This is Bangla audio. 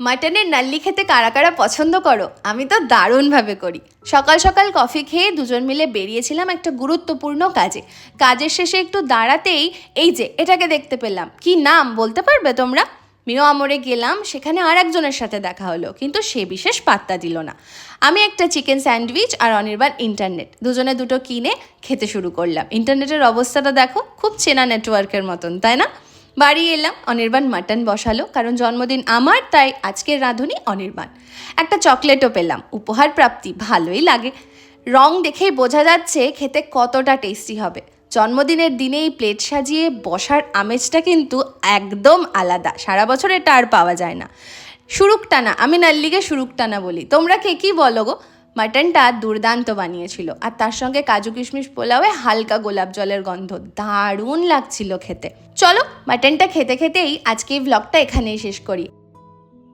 মাটনের নাল্লি খেতে কারা কারা পছন্দ করো? আমি তো দারুণভাবে করি। সকাল সকাল কফি খেয়ে দুজন মিলে বেরিয়েছিলাম একটা গুরুত্বপূর্ণ কাজে। কাজের শেষে একটু দাঁড়াতেই এই যে এটাকে দেখতে পেলাম। কি নাম বলতে পারবে তোমরা? মিও আমরে গেলাম, সেখানে আর একজনের সাথে দেখা হলো, কিন্তু সে বিশেষ পাত্তা দিল না। আমি একটা চিকেন স্যান্ডউইচ আর অনির্বাণ ইন্টারনেট, দুজনে দুটো কিনে খেতে শুরু করলাম। ইন্টারনেটের অবস্থাটা দেখো, খুব চেনা নেটওয়ার্কের মতন, তাই না? বাড়ি এলাম, অনির্বাণ মাটন বসালো, কারণ জন্মদিন আমার, তাই আজকের রাঁধুনি অনির্বাণ। একটা চকলেটও পেলাম, উপহার প্রাপ্তি ভালোই লাগে। রং দেখেই বোঝা যাচ্ছে খেতে কতটা টেস্টি হবে। জন্মদিনের দিনেই প্লেট সাজিয়ে বসার আমেজটা কিন্তু একদম আলাদা, সারা বছর এটা আর পাওয়া যায় না। শুরুকটানা, আমি নাল্লিকে শুরুকটানা বলি, তোমরা কে কি বলো গো? মাটনটা দুর্দান্ত বানিয়েছিল, আর তার সঙ্গে কাজু কিশমিশ পোলাওয়ে হালকা গোলাপ জলের গন্ধ, দারুণ লাগছিল খেতে। চলো মাটনটা খেতে খেতেই আজকে এই ভ্লগটা এখানেই শেষ করি।